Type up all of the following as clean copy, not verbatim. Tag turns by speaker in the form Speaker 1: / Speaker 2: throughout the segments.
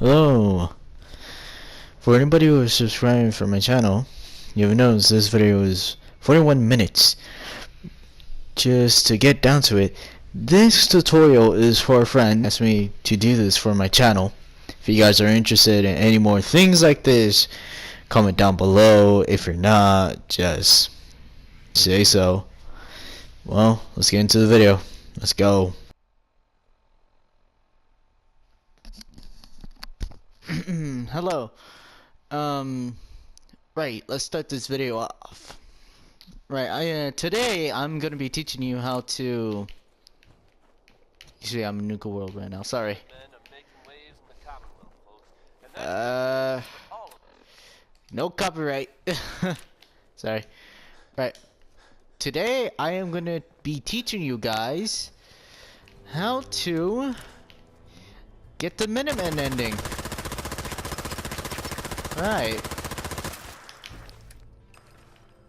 Speaker 1: Hello. For anybody who is subscribing for my channel, you've noticed this video is 41 minutes. Just to get down to it, this tutorial is for a friend who asked me to do this for my channel. If you guys are interested in any more things like this, comment down below. If you're not, just say so. Well, let's get into the video. Let's go. Hello. Right, let's start this video off. Right, today I'm gonna be teaching you how to. Usually I'm in Nuka World right now. Sorry. No copyright. Sorry. Right. Today I am gonna be teaching you guys how to get the Minutemen ending. Right.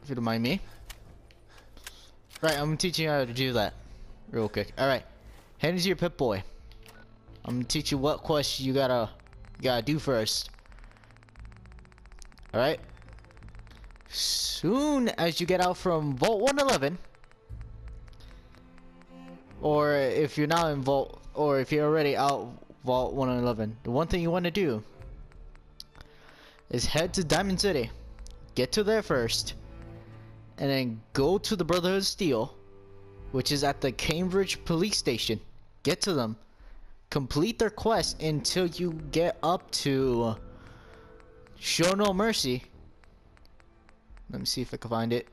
Speaker 1: If you don't mind me. Right, I'm teaching you how to do that real quick. Alright. Head into your Pip-Boy. I'm gonna teach you what quest you gotta do first. Alright. Soon as you get out from Vault 111, or if you're not in Vault, or if you're already out Vault 111, the one thing you want to do is head to Diamond City. Get to there first, and then go to the Brotherhood of Steel, which is at the Cambridge police station. Get to them, complete their quest until you get up to Show No Mercy. Let me see if I can find it.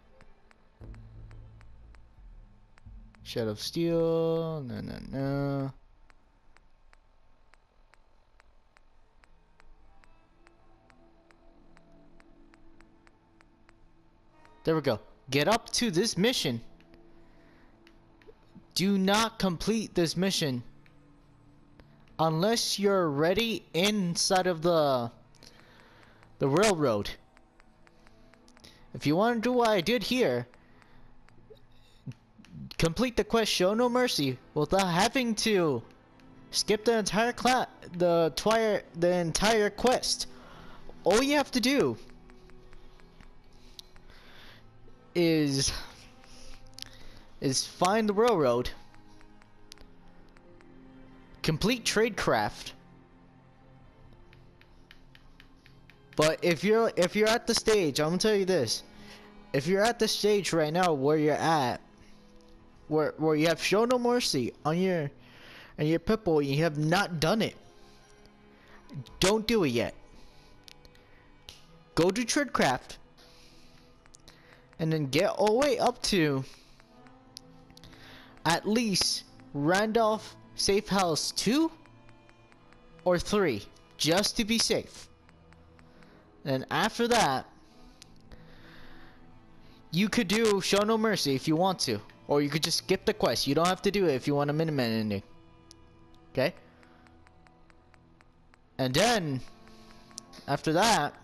Speaker 1: Shadow of Steel. No. There we go. Get up to this mission. Do not complete this mission unless you're already inside of the railroad. If you want to do what I did here, complete the quest Show No Mercy without having to skip the entire the entire quest. All you have to do is find the railroad, complete tradecraft. But if you're at the stage, I'm gonna tell you this: if you're at the stage right now where you're at, where you have Show No Mercy on your Pip-Boy, you have not done it, don't do it yet. Go to tradecraft, and then get all the way up to at least Randolph Safe House 2 or 3, just to be safe. And after that, you could do Show No Mercy if you want to, or you could just skip the quest. You don't have to do it if you want a Minuteman ending. Okay? And then after that,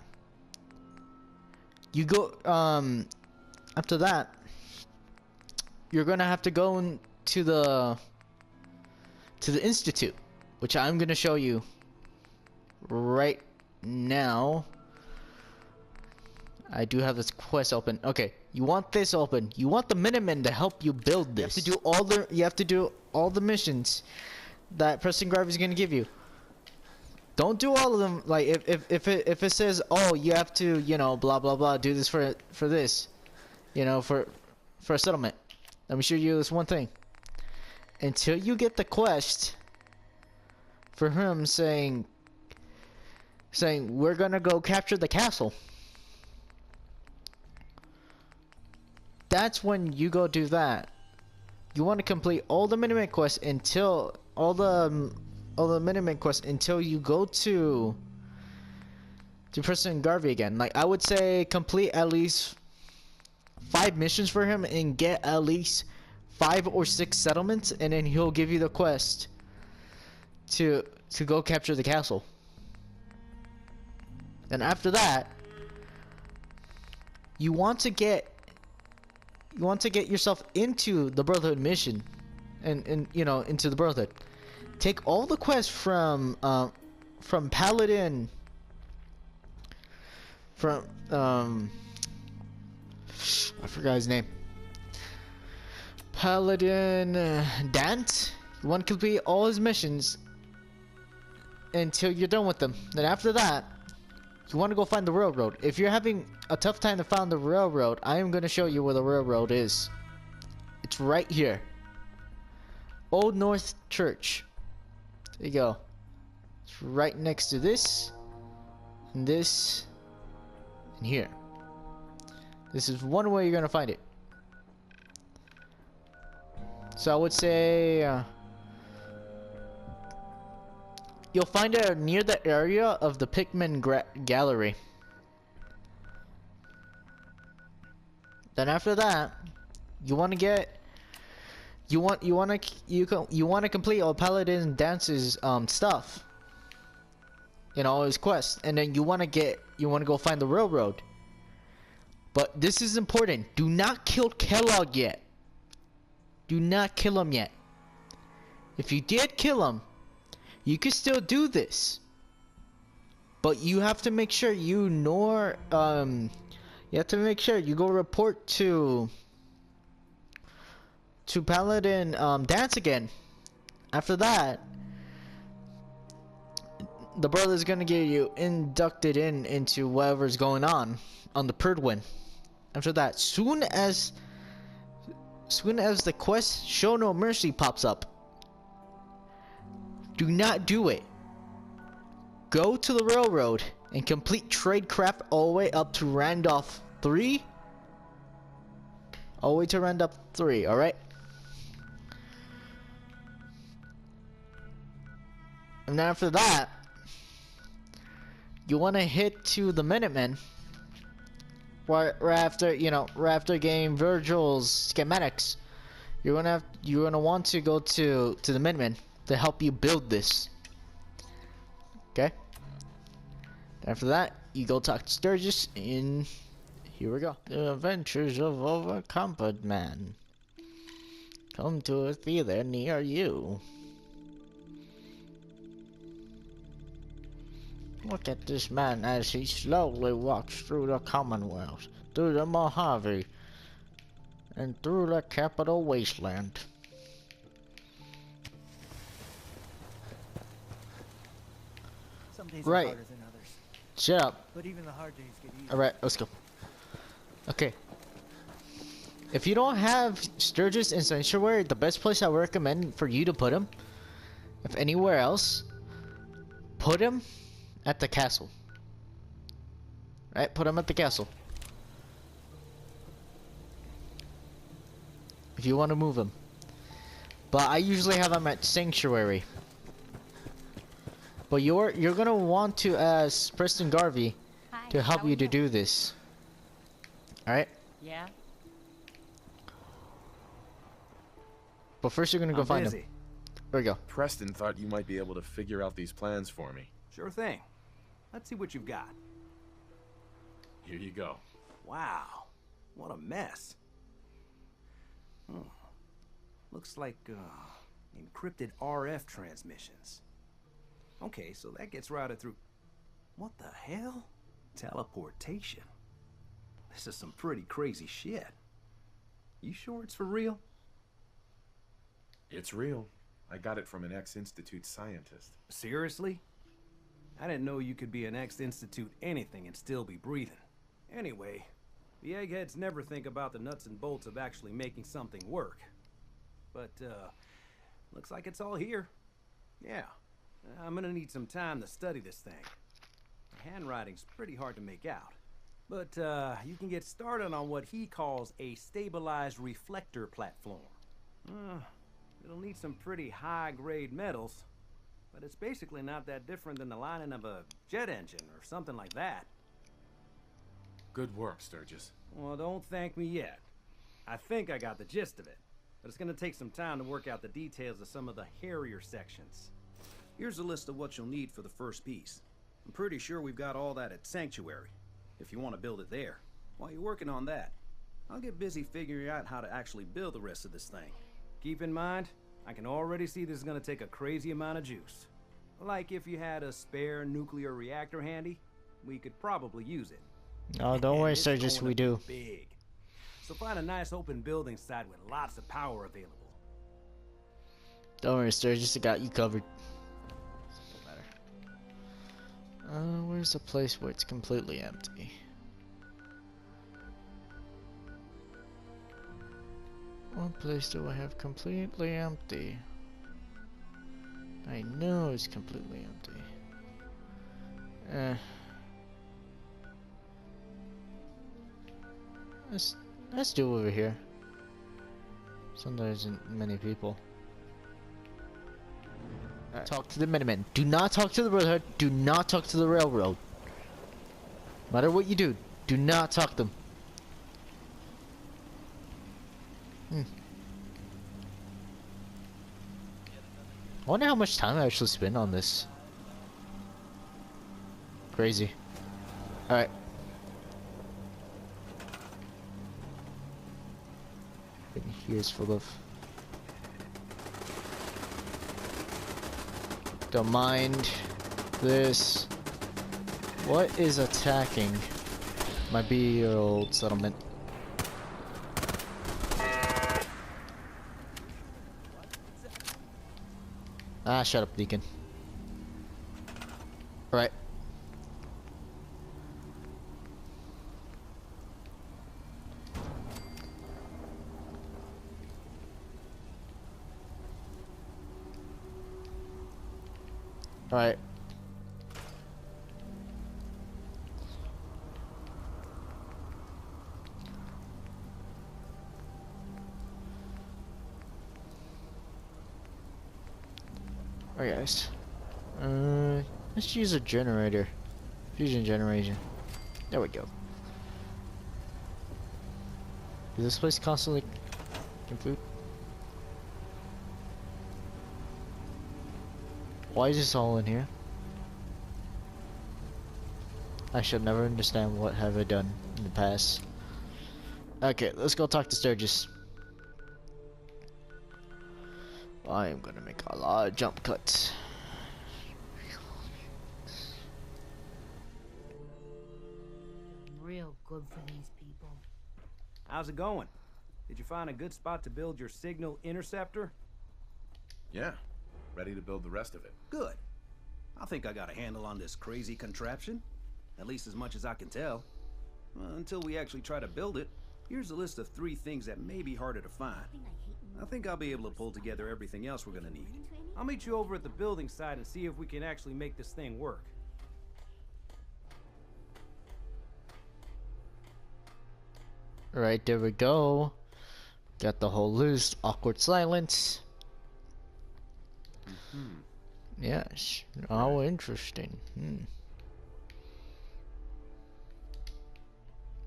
Speaker 1: you go after that, you're gonna have to go into the Institute, which I'm gonna show you right now. I do have this quest open. Okay, you want this open. You want the Minutemen to help you build this. You have to do all the missions that Preston Garvey is gonna give you. Don't do all of them. Like if it says, oh, you have to, you know, blah blah blah, do this for this, you know, for a settlement. Let me show you this one thing. Until you get the quest for him saying we're gonna go capture the castle, that's when you go do that. You want to complete all the Minutemen quests until all the Minutemen quests until you go to Preston Garvey again. Like, I would say complete at least 5 missions for him and get at least 5 or 6 settlements, and then he'll give you the quest to go capture the castle. And after that, you want to get yourself into the Brotherhood mission, and you know, into the Brotherhood. Take all the quests from from Paladin, from I forgot his name. Paladin Dant. You want to complete all his missions until you're done with them. Then after that, you want to go find the railroad. If you're having a tough time to find the railroad, I am going to show you where the railroad is. It's right here. Old North Church. There you go. It's right next to this, and this, and here. This is one way you're going to find it. So I would say you'll find it near the area of the Pikmin Gallery. Then after that, you want to complete all Paladin Dance's stuff. You know, his quest, and then you want to go find the railroad. But this is important. Do not kill Kellogg yet. Do not kill him yet. If you did kill him, you can still do this. But you have to make sure you have to make sure you go report to Paladin Dance again. After that, the brother's gonna get you inducted into whatever's going on the Perdwin. After that, soon as the quest Show No Mercy pops up, do not do it. Go to the railroad and complete Tradecraft all the way up to Randolph 3. All the way to Randolph 3, alright? And then after that, you want to hit to the Minutemen. Right after getting Virgil's schematics, you're gonna want to go to the Minutemen to help you build this. Okay. After that, you go talk to Sturgis, and here we go. The Adventures of Overcomfort Man. Come to a theater near you. Look at this man as he slowly walks through the Commonwealth, through the Mojave, and through the Capital Wasteland.
Speaker 2: Some days
Speaker 1: Right.
Speaker 2: are harder than others.
Speaker 1: Shut up.
Speaker 2: But even the hard days get easier.
Speaker 1: Alright, let's go. Okay. If you don't have Sturgis and Sanctuary, the best place I would recommend for you to put him, if anywhere else, put him at the castle. Right? Put him at the castle. If you want to move him. But I usually have him at Sanctuary. But you're gonna want to ask Preston Garvey to help you to do this. Alright?
Speaker 3: Yeah?
Speaker 1: But first you're gonna go find him. There we go.
Speaker 4: Preston thought you might be able to figure out these plans for me.
Speaker 2: Sure thing. Let's see what you've got.
Speaker 4: Here you go.
Speaker 2: Wow. What a mess. Looks like encrypted RF transmissions. Okay, so that gets routed through... What the hell? Teleportation. This is some pretty crazy shit. You sure it's for real?
Speaker 4: It's real. I got it from an ex-Institute scientist.
Speaker 2: Seriously? I didn't know you could be an ex-Institute anything and still be breathing. Anyway, the eggheads never think about the nuts and bolts of actually making something work. But, looks like it's all here. Yeah, I'm gonna need some time to study this thing. The handwriting's pretty hard to make out. But, you can get started on what he calls a stabilized reflector platform. It'll need some pretty high-grade metals, but it's basically not that different than the lining of a jet engine or something like that.
Speaker 4: Good work, Sturgis.
Speaker 2: Well, don't thank me yet. I think I got the gist of it, but it's gonna take some time to work out the details of some of the hairier sections. Here's a list of what you'll need for the first piece. I'm pretty sure we've got all that at Sanctuary, if you want to build it there. While you're working on that, I'll get busy figuring out how to actually build the rest of this thing. Keep in mind, I can already see this is gonna take a crazy amount of juice. Like if you had a spare nuclear reactor handy, we could probably use it.
Speaker 1: Oh, don't
Speaker 2: And
Speaker 1: worry,
Speaker 2: it's
Speaker 1: Sturgis,
Speaker 2: going
Speaker 1: we
Speaker 2: to be
Speaker 1: do.
Speaker 2: big. So find a nice open building site with lots of power available.
Speaker 1: Don't worry, Sturgis, I got you covered. Doesn't matter. Where's a place where it's completely empty? What place do I have completely empty? I know it's completely empty. Let's do over here. Sometimes isn't many people. Talk to the Minutemen. Do not talk to the Brotherhood. Do not talk to the Railroad. No matter what you do not talk to them. I wonder how much time I actually spent on this. Crazy. Alright. Here's full of... Don't mind this. What is attacking my B-year-old settlement? Ah, shut up, Deacon. Right. Alright. Alright, guys. Let's use a generator. Fusion generation. There we go. Is this place constantly making food? Why is this all in here? I should never understand what have I done in the past. Okay, let's go talk to Sturgis. I am gonna make a lot of jump cuts.
Speaker 3: Real good for these people.
Speaker 2: How's it going? Did you find a good spot to build your signal interceptor?
Speaker 4: Yeah. Ready to build the rest of it.
Speaker 2: Good. I think I got a handle on this crazy contraption. At least as much as I can tell. Until we actually try to build it, here's a list of 3 things that may be harder to find. I think I'll be able to pull together everything else we're gonna need. I'll meet you over at the building site and see if we can actually make this thing work.
Speaker 1: Right, there we go. Got the whole list. Awkward silence. Yes. Oh, interesting.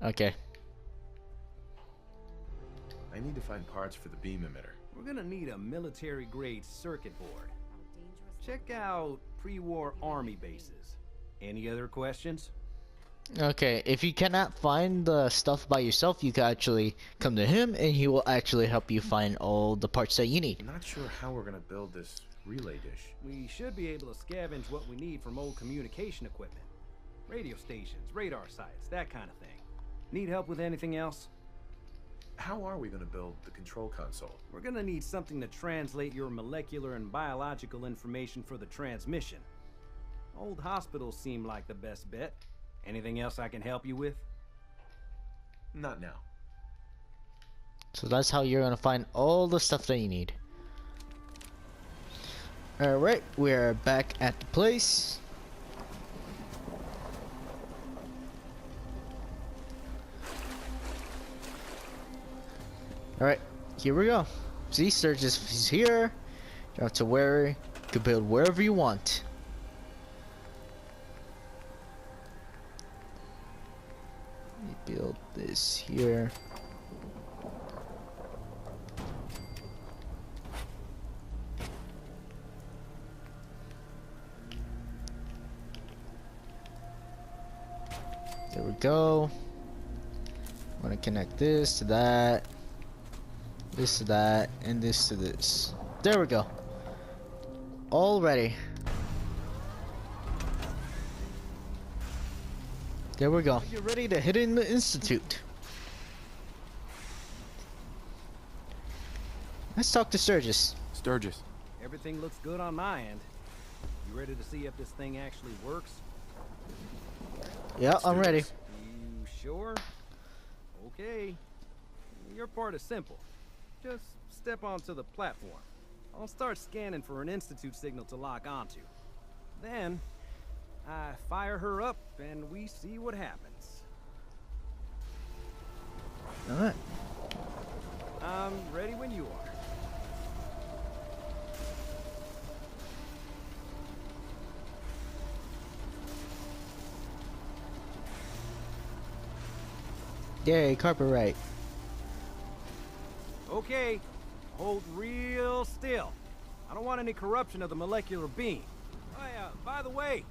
Speaker 1: Okay.
Speaker 4: I need to find parts for the beam emitter.
Speaker 2: We're gonna need a military-grade circuit board. Check out pre-war army bases. Any other questions?
Speaker 1: Okay, if you cannot find the stuff by yourself, you can actually come to him and he will actually help you find all the parts that you need.
Speaker 4: I'm not sure how we're gonna build this relay dish.
Speaker 2: We should be able to scavenge what we need from old communication equipment. Radio stations, radar sites, that kind of thing. Need help with anything else?
Speaker 4: How are we gonna build the control console?
Speaker 2: We're gonna need something to translate your molecular and biological information for the transmission. Old hospitals seem like the best bet. Anything else I can help you with?
Speaker 4: Not now.
Speaker 1: So that's how you're gonna find all the stuff that you need. Alright, we're back at the place. Alright, here we go. See, Sturgis is here. You don't have to worry. You can build wherever you want. Build this here. There we go. I'm gonna connect this to that, this to that, and this to this. There we go. All ready. There we go. You're ready to hit in the institute. Let's talk to Sturgis.
Speaker 3: Sturgis.
Speaker 2: Everything looks good on my end. You ready to see if this thing actually works?
Speaker 1: Yeah, I'm ready.
Speaker 2: You sure? Okay. Your part is simple. Just step onto the platform. I'll start scanning for an institute signal to lock onto. Then, I fire her up and we see what happens.
Speaker 1: Alright.
Speaker 2: I'm ready when you are.
Speaker 1: Yay, carpet right.
Speaker 2: Okay, hold real still. I don't want any corruption of the molecular beam. Oh yeah, by the way,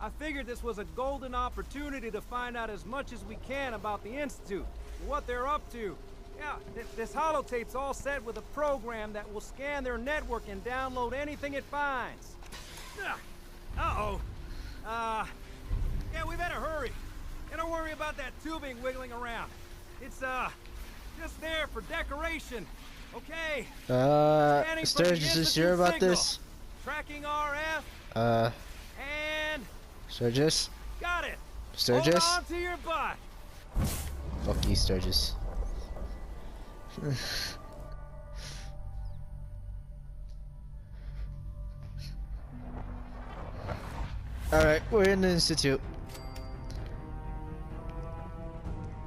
Speaker 2: I figured this was a golden opportunity to find out as much as we can about the Institute, what they're up to. Yeah, this holotape's all set with a program that will scan their network and download anything it finds. Uh-oh. Yeah, we better hurry. And don't worry about that tubing wiggling around. It's, just there for decoration. Okay.
Speaker 1: Sturgis is sure about this?
Speaker 2: Tracking RF. And...
Speaker 1: Sturgis?
Speaker 2: Got it.
Speaker 1: Sturgis?
Speaker 2: Hold on to your butt.
Speaker 1: Fuck you, Sturgis. Alright, we're in the institute.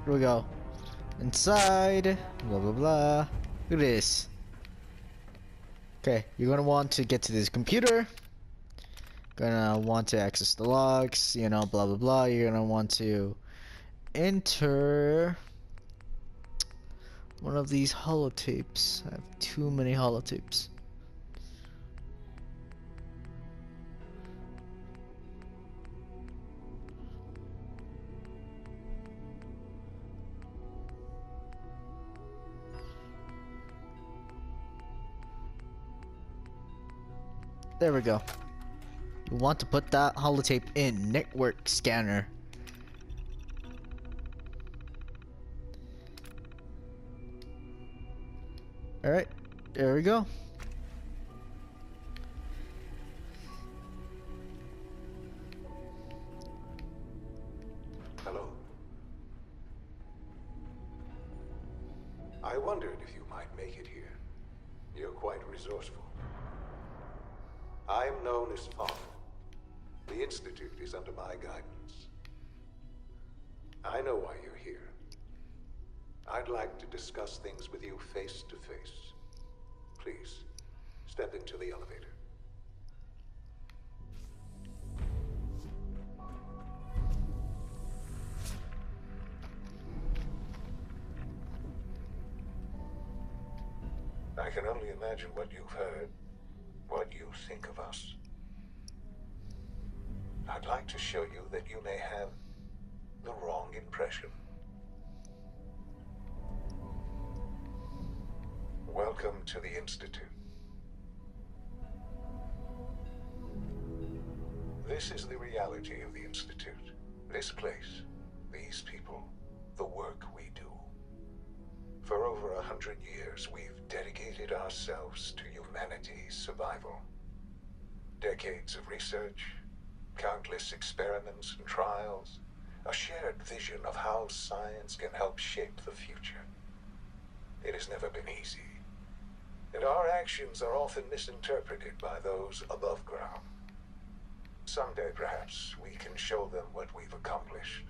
Speaker 1: Here we go. Inside. Blah blah blah. Look at this. Okay, you're gonna want to get to this computer. Gonna want to access the logs, you know, blah blah blah. You're gonna want to enter one of these holotapes. I have too many holotapes. There we go. You want to put that holotape in network scanner. Alright, there we go.
Speaker 5: Hello. I wondered if you might make it here. You're quite resourceful. I'm known as Father. The Institute is under my guidance. I know why you're here. I'd like to discuss things with you face to face. Please, step into the elevator. I can only imagine what you've heard, what you think of us. I'd like to show you that you may have the wrong impression. Welcome to the Institute. This is the reality of the Institute. This place, these people, the work we do. For over 100 years, we've dedicated ourselves to humanity's survival. Decades of research, countless experiments and trials, a shared vision of how science can help shape the future. It has never been easy, and our actions are often misinterpreted by those above ground. Someday, perhaps, we can show them what we've accomplished.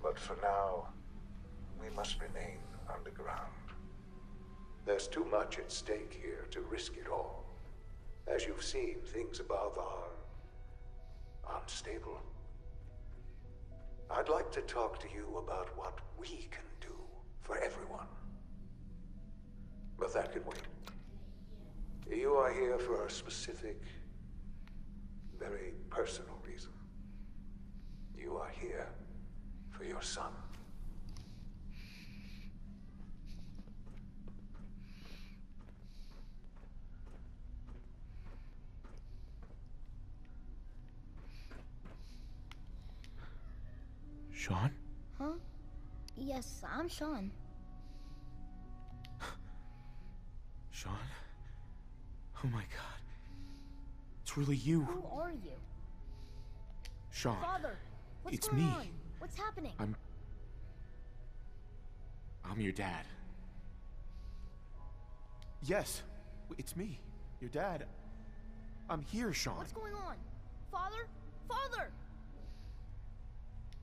Speaker 5: But for now, we must remain underground. There's too much at stake here to risk it all. As you've seen, things above are unstable. I'd like to talk to you about what we can do for everyone. But that can wait. You are here for a specific, very personal reason. You are here for your son.
Speaker 4: Sean?
Speaker 3: Huh? Yes, I'm Sean.
Speaker 4: Sean? Oh my god. It's really you.
Speaker 3: Who are you?
Speaker 4: Sean.
Speaker 3: Father, what's
Speaker 4: It's
Speaker 3: going
Speaker 4: me.
Speaker 3: on? What's happening?
Speaker 4: I'm your dad. Yes, it's me, your dad. I'm here, Sean.
Speaker 3: What's going on? Father? Father!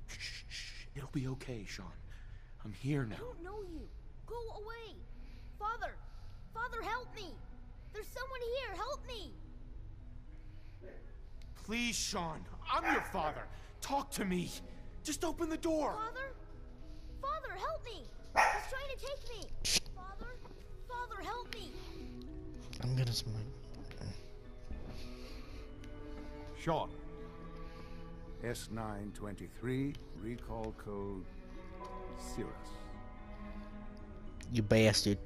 Speaker 4: Shh, shh. It'll be okay, Sean. I'm here
Speaker 3: I
Speaker 4: now.
Speaker 3: don't know you. Go away. Father! Father, help me! There's someone here. Help me!
Speaker 4: Please, Sean. I'm your father. Talk to me. Just open the door.
Speaker 3: Father? Father, help me! He's trying to take me! Father? Father, help me!
Speaker 1: I'm gonna smoke.
Speaker 6: Sean. S923, recall code Cirrus.
Speaker 1: You bastard.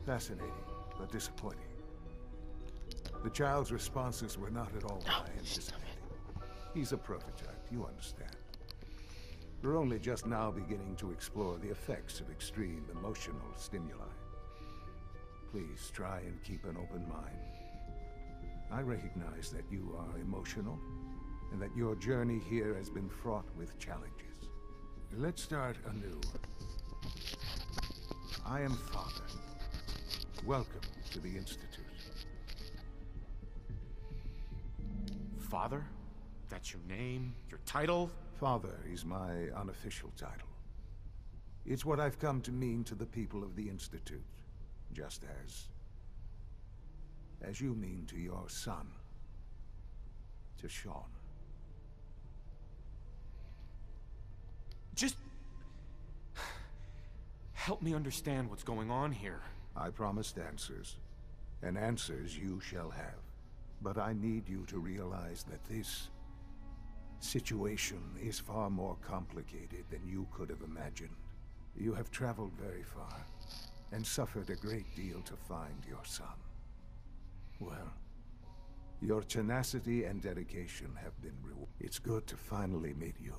Speaker 6: Fascinating, but disappointing. The child's responses were not at all what I anticipated. He's a prototype, you understand. We're only just now beginning to explore the effects of extreme emotional stimuli. Please try and keep an open mind. I recognize that you are emotional, and that your journey here has been fraught with challenges. Let's start anew. I am Father. Welcome to the Institute.
Speaker 4: Father? That's your name? Your title?
Speaker 6: Father is my unofficial title. It's what I've come to mean to the people of the Institute, just as you mean to your son, to Sean.
Speaker 4: Just help me understand what's going on here.
Speaker 6: I promised answers, and answers you shall have. But I need you to realize that this situation is far more complicated than you could have imagined. You have traveled very far, and suffered a great deal to find your son. Well, your tenacity and dedication have been rewarded. It's good to finally meet you,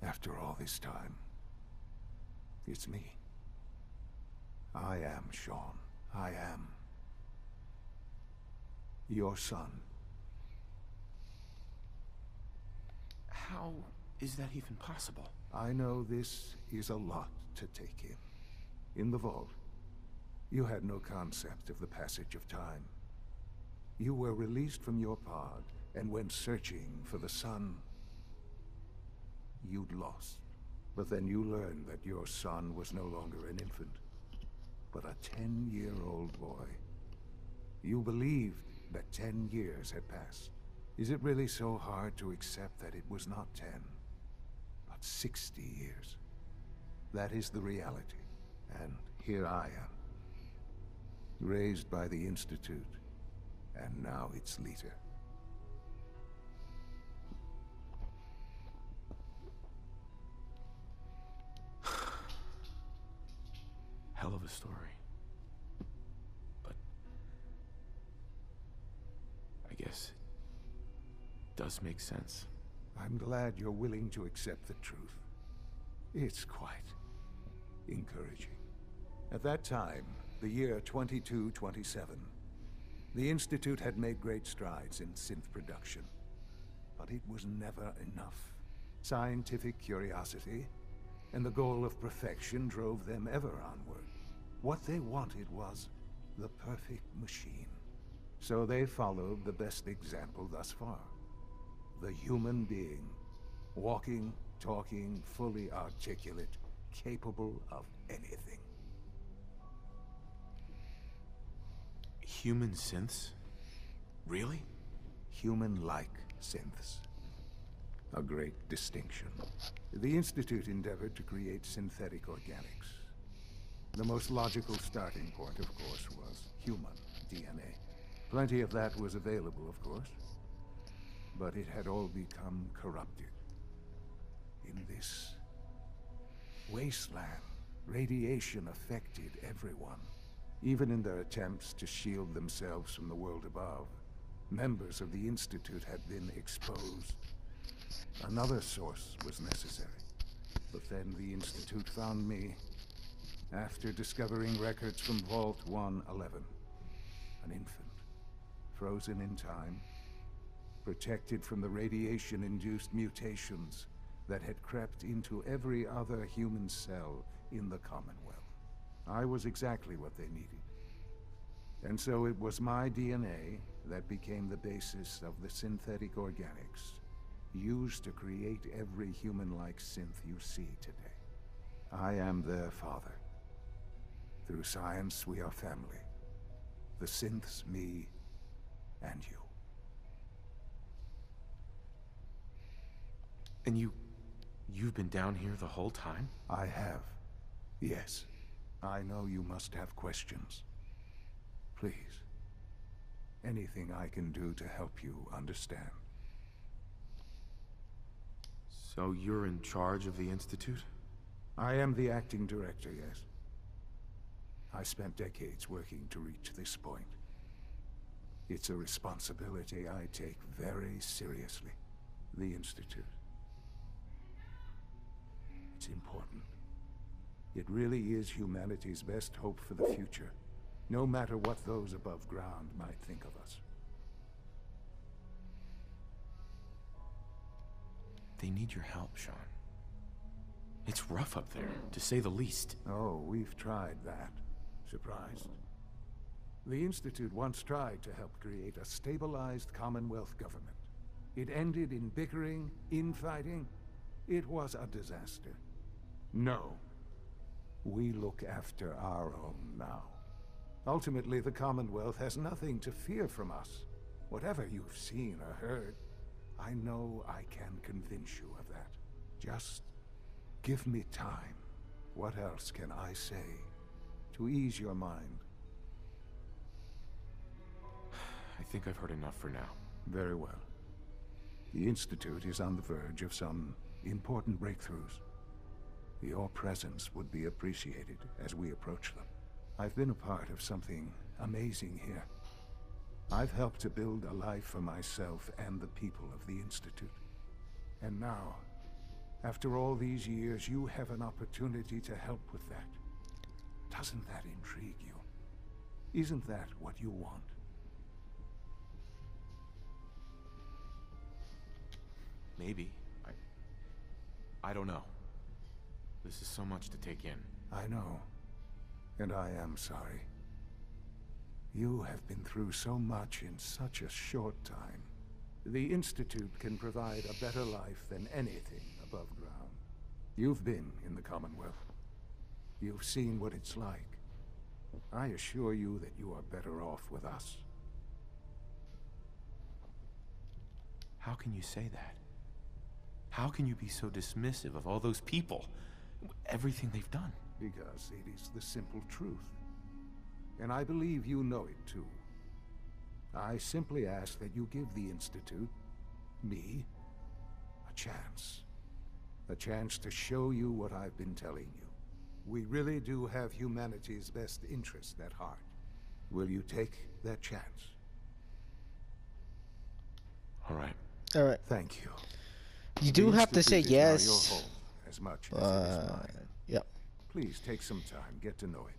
Speaker 6: after all this time. It's me. I am Sean. I am your son.
Speaker 4: How is that even possible?
Speaker 6: I know this is a lot to take in. In the vault, you had no concept of the passage of time. You were released from your pod and went searching for the sun you'd lost. But then you learned that your son was no longer an infant, but a 10-year-old boy. You believed that 10 years had passed. Is it really so hard to accept that it was not 10, but 60 years? That is the reality, and here I am. Raised by the Institute, and now its leader.
Speaker 4: Hell of a story. But I guess it does make sense.
Speaker 6: I'm glad you're willing to accept the truth. It's quite encouraging. At that time, the year 2227, the Institute had made great strides in synth production. But it was never enough. Scientific curiosity and the goal of perfection drove them ever onward. What they wanted was the perfect machine. So they followed the best example thus far. The human being. Walking, talking, fully articulate, capable of anything.
Speaker 4: Human synths? Really?
Speaker 6: Human-like synths. A great distinction. The Institute endeavored to create synthetic organics. The most logical starting point, of course, was human DNA. Plenty of that was available, of course. But it had all become corrupted. In this wasteland, radiation affected everyone. Even in their attempts to shield themselves from the world above, members of the Institute had been exposed. Another source was necessary. But then the Institute found me after discovering records from Vault 111. An infant, frozen in time, protected from the radiation-induced mutations that had crept into every other human cell in the Commonwealth. I was exactly what they needed. And so it was my DNA that became the basis of the synthetic organics used to create every human-like synth you see today. I am their father. Through science, we are family. The synths, me, and you.
Speaker 7: And you've been down here the whole time?
Speaker 6: I have. Yes. I know you must have questions. Please. Anything I can do to help you understand.
Speaker 7: So you're in charge of the Institute?
Speaker 6: I am the acting director, yes. I spent decades working to reach this point. It's a responsibility I take very seriously. The Institute. It's important. It really is humanity's best hope for the future, no matter what those above ground might think of us.
Speaker 7: They need your help, Sean. It's rough up there, to say the least.
Speaker 6: Oh, we've tried that. Surprised? The Institute once tried to help create a stabilized Commonwealth government. It ended in bickering, infighting. It was a disaster. No. We look after our own now. Ultimately, the Commonwealth has nothing to fear from us. Whatever you've seen or heard, I know I can convince you of that. Just give me time. What else can I say to ease your mind?
Speaker 7: I think I've heard enough for now.
Speaker 6: Very well. The Institute is on the verge of some important breakthroughs. Your presence would be appreciated as we approach them. I've been a part of something amazing here. I've helped to build a life for myself and the people of the Institute. And now, after all these years, you have an opportunity to help with that. Doesn't that intrigue you? Isn't that what you want?
Speaker 7: Maybe. I don't know. This is so much to take in.
Speaker 6: I know. And I am sorry. You have been through so much in such a short time. The Institute can provide a better life than anything above ground. You've been in the Commonwealth. You've seen what it's like. I assure you that you are better off with us.
Speaker 7: How can you say that? How can you be so dismissive of all those people? Everything they've done?
Speaker 6: Because it is the simple truth. And I believe you know it too. I simply ask that you give the Institute, me, a chance. A chance to show you what I've been telling you. We really do have humanity's best interest at heart. Will you take that chance?
Speaker 7: All right.
Speaker 1: All right.
Speaker 6: Thank you.
Speaker 1: You do have to say
Speaker 6: Institute is now
Speaker 1: yes.
Speaker 6: your home, as much as it is mine.
Speaker 1: Yep.
Speaker 6: Please take some time, get to know it.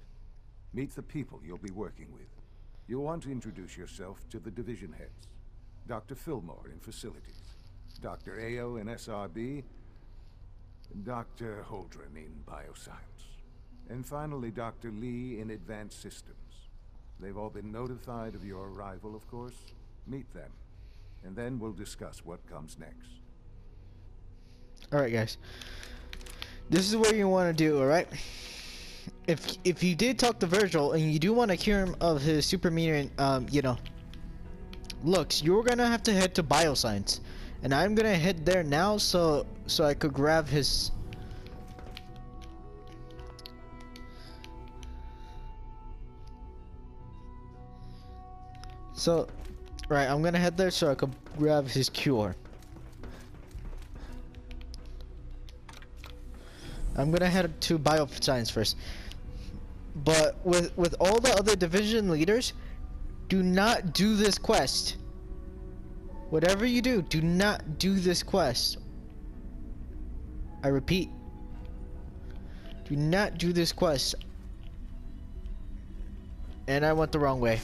Speaker 6: Meet the people you'll be working with. You'll want to introduce yourself to the division heads. Dr. Fillmore in facilities, Dr. Ayo in SRB, Dr. Holdren in bioscience, and finally Dr. Lee in advanced systems. They've all been notified of your arrival, of course. Meet them, and then we'll discuss what comes next.
Speaker 1: Alright, guys. This is what you want to do, alright? If you did talk to Virgil and you do want to cure him of his super mutant, looks, you're gonna have to head to bioscience, and I'm gonna head there now so I could grab his. So, right, I'm gonna head there so I could grab his cure. I'm gonna head to bioscience first. But with all the other division leaders, do not do this quest. Whatever you do, do not do this quest. I repeat, Do not do this quest. And I went the wrong way.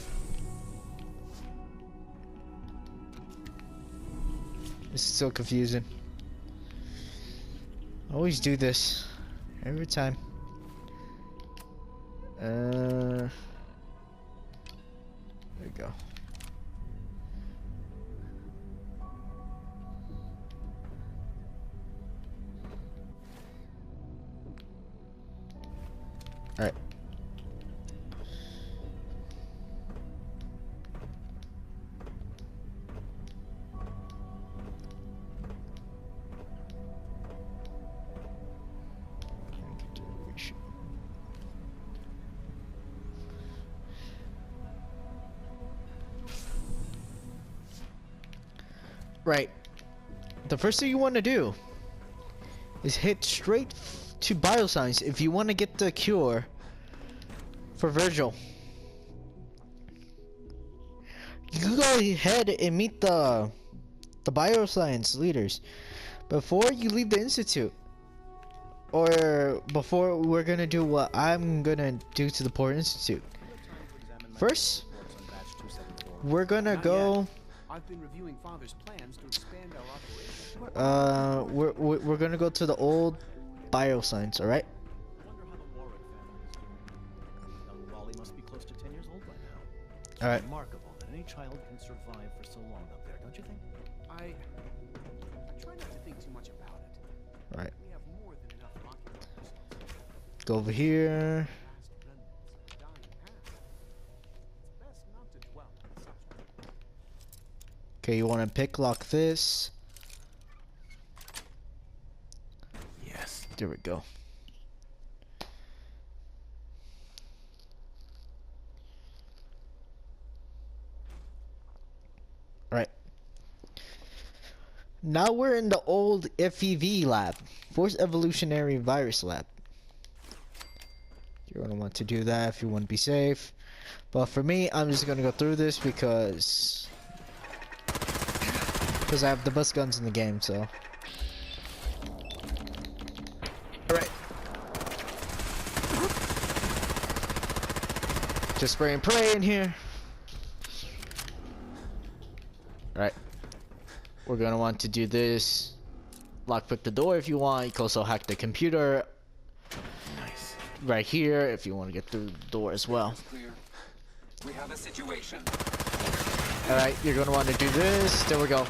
Speaker 1: This is so confusing. I always do this. Every time. There we go. Alright. Right. The first thing you want to do is hit straight to bioscience if you want to get the cure for Virgil. You can go ahead and meet the bioscience leaders before you leave the institute, or before we're gonna do what I'm gonna do to the poor institute. First, we're gonna go.
Speaker 2: I've been reviewing Father's plans to expand our operation.
Speaker 1: We're gonna go to the old bioscience, all right?
Speaker 2: I wonder how the Warwick family is doing. Young Wally must be close to 10 years old by now. It's
Speaker 1: all right.
Speaker 2: remarkable that any child can survive for so long up there, don't you think? I try not to think too much about it.
Speaker 1: All right.
Speaker 2: We have more than enough occupying ourselves.
Speaker 1: Go over here.
Speaker 2: Last remnants of the dying past. It's best not to dwell on the subject.
Speaker 1: Okay, you want to pick lock this.
Speaker 7: Yes.
Speaker 1: There we go. Right. Now we're in the old FEV lab, Forced Evolutionary Virus Lab. You're gonna want to do that if you want to be safe. But for me, I'm just gonna go through this because I have the best guns in the game, so. Alright. Just spray and pray in here. Alright. We're gonna want to do this. Lockpick the door if you want. You can also hack the computer.
Speaker 7: Nice.
Speaker 1: Right here if you want to get through the door as well.
Speaker 8: Clear. We have a situation.
Speaker 1: Alright, you're gonna want to do this. There we go.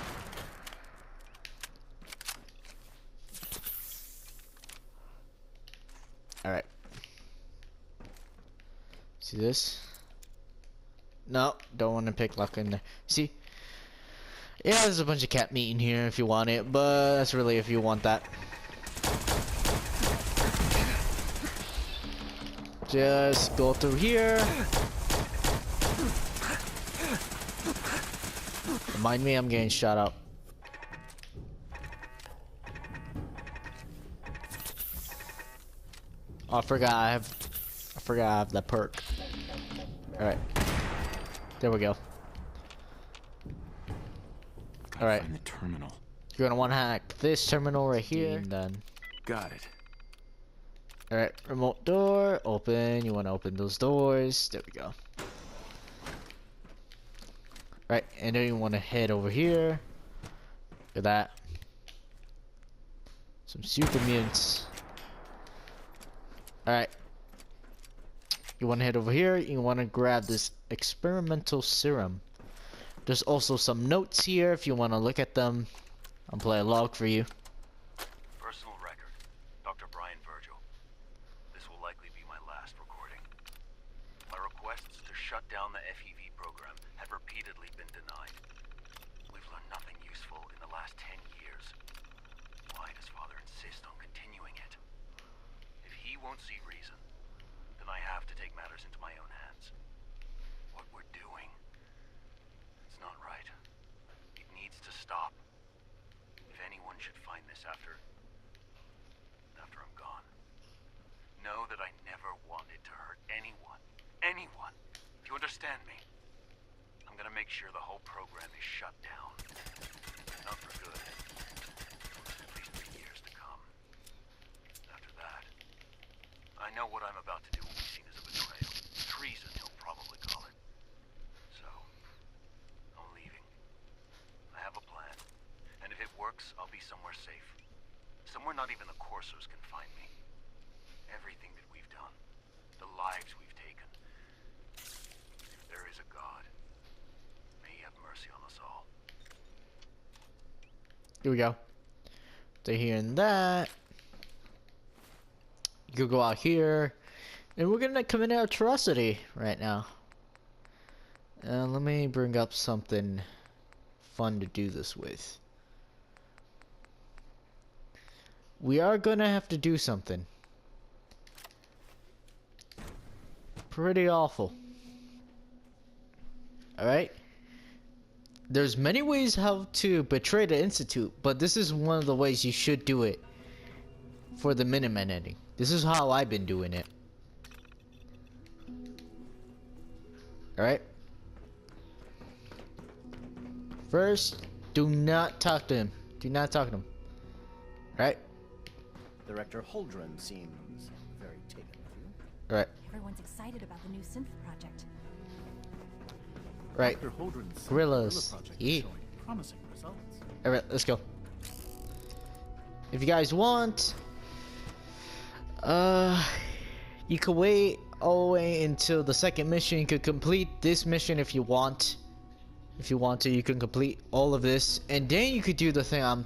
Speaker 1: Alright. See this? No, don't want to pick lock in there. See? Yeah, there's a bunch of cat meat in here if you want it, but that's really if you want that. Just go through here. Remind me, I'm getting shot up. Oh, I forgot I have that perk. Alright. There we go. Alright.
Speaker 7: Find the terminal.
Speaker 1: You're gonna want to hack this terminal right here. And then.
Speaker 7: Got it.
Speaker 1: Alright, remote door, open. You want to open those doors. There we go. Right, and then you want to head over here. Look at that. Some super mutants. Alright. You want to head over here. You want to grab this experimental serum. There's also some notes here if you want to look at them. I'll play a log for you.
Speaker 9: Personal record. Dr. Brian Virgil. This will likely be my last recording. My requests to shut down the FEV program have repeatedly been denied. We've learned nothing useful in the last 10 years. Why does Father insist on continuing it? If he won't see reason, then I have to take matters into my own hands. What we're doing, it's not right. It needs to stop. If anyone should find this after I'm gone, know that I never wanted to hurt anyone. Anyone. Do you understand me? I'm gonna make sure the whole program is shut down. Not for good. At least for years to come. After that, somewhere safe. Somewhere not even the coursers can find me. Everything that we've done, the lives we've taken. If there is a God, may he have mercy on us all.
Speaker 1: Here we go. They're hearing that. You could go out here. And we're gonna commit an atrocity right now. Let me bring up something fun to do this with. We are gonna have to do something pretty awful. Alright? There's many ways how to betray the Institute, but this is one of the ways you should do it for the Minutemen ending. This is how I've been doing it. Alright? First, do not talk to him. Do not talk to him. Alright?
Speaker 10: Director Holdren seems very taken with you.
Speaker 1: Alright.
Speaker 11: Everyone's excited about the new synth project.
Speaker 1: Right.
Speaker 10: Dr. Holdren's
Speaker 1: Gorillas.
Speaker 10: project
Speaker 1: Yeah.
Speaker 10: is showing promising results.
Speaker 1: Alright, let's go. If you guys want, you could wait all the way until the second mission. You could complete this mission if you want. If you want to, you can complete all of this, and then you could do the thing I'm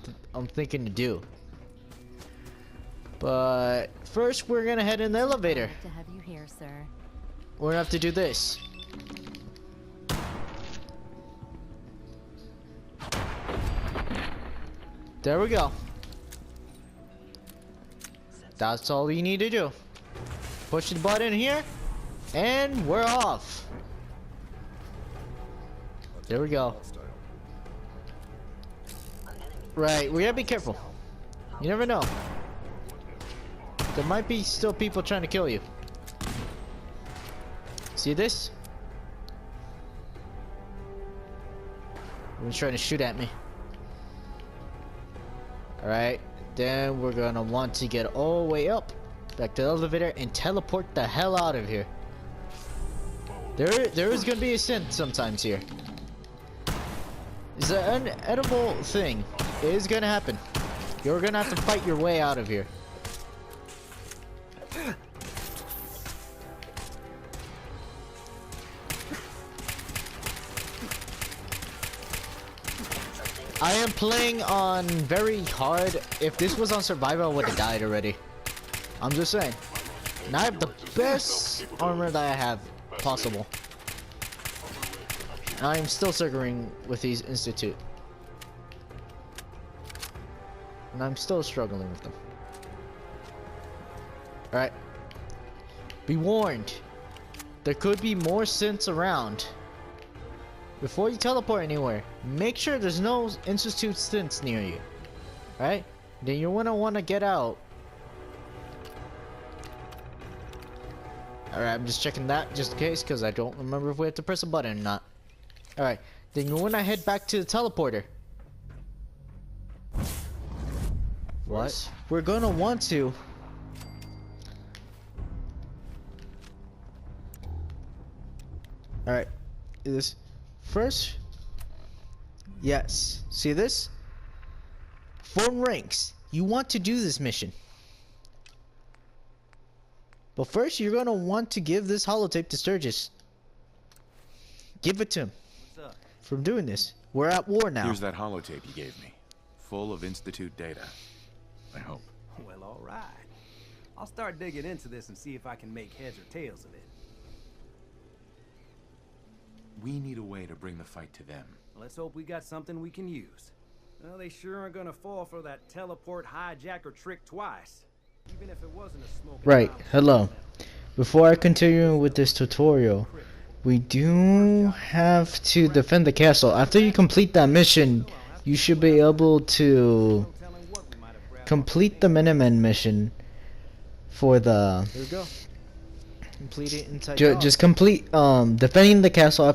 Speaker 1: thinking to do. But first, we're gonna head in the elevator.
Speaker 11: Glad to have you here, sir.
Speaker 1: We're gonna have to do this. There we go. That's all you need to do. Push the button here, and we're off. There we go. Right, we gotta be careful. You never know. There might be still people trying to kill you. See this? Everyone's trying to shoot at me. Alright, then we're gonna want to get all the way up, back to the elevator, and teleport the hell out of here. There is gonna be a synth sometimes here. It's an inedible thing. It is gonna happen. You're gonna have to fight your way out of here. I am playing on very hard. If this was on survival, I would have died already. I'm just saying. And I have the best armor that I have possible. And I am still struggling with these Institute. And I'm still struggling with them. Alright. Be warned. There could be more synths around. Before you teleport anywhere, make sure there's no Institute synths near you. Alright? Then you're gonna want to get out. Alright, I'm just checking that just in case, because I don't remember if we have to press a button or not. Alright, then you want to head back to the teleporter. What? We're gonna want to. Alright, this first. Yes, see this? 4 ranks. You want to do this mission. But first, you're gonna want to give this holotape to Sturgis. Give it to him.
Speaker 2: What's up?
Speaker 1: From doing this. We're at war now.
Speaker 7: Here's that holotape you gave me. Full of Institute data. I hope.
Speaker 2: Well, all right. I'll start digging into this and see if I can make heads or tails of it.
Speaker 7: We need a way to bring the fight to them.
Speaker 2: Let's hope we got something we can use. Well, they sure aren't gonna fall for that teleport hijacker trick twice. Even if it wasn't a smoking
Speaker 1: Right,
Speaker 2: bomb.
Speaker 1: hello. Before I continue with this tutorial, we do have to defend the castle. After you complete that mission, you should be able to complete the Minutemen mission for the... There we go. Complete it inside just complete defending the castle.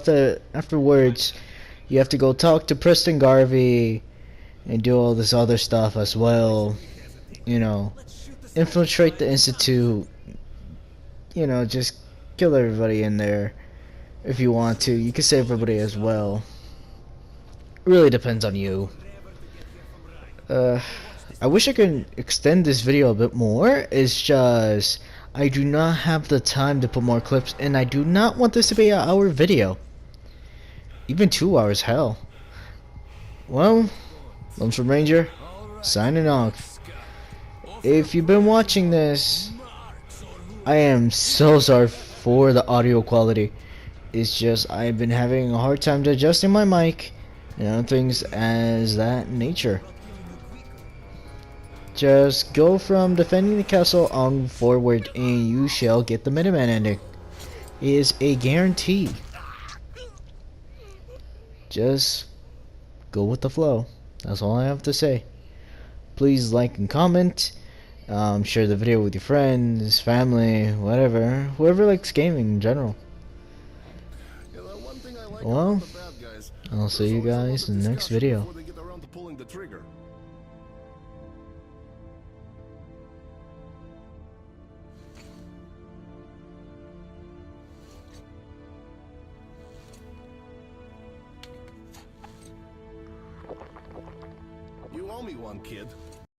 Speaker 1: Afterwards, you have to go talk to Preston Garvey and do all this other stuff as well. You know, infiltrate the Institute. You know, just kill everybody in there if you want to. You can save everybody as well. Really depends on you. I wish I could extend this video a bit more. It's just I do not have the time to put more clips, and I do not want this to be an hour video. Even 2 hours, hell. Well, Lumsford Ranger, signing off. If you've been watching this, I am so sorry for the audio quality. It's just I've been having a hard time adjusting my mic and other things as that nature. Just go from defending the castle on forward and you shall get the Minuteman ending. It is a guarantee. Just go with the flow. That's all I have to say. Please like and comment. Share the video with your friends, family, whatever. Whoever likes gaming in general. Well, I'll see you guys in the next video.
Speaker 12: You owe me one, kid.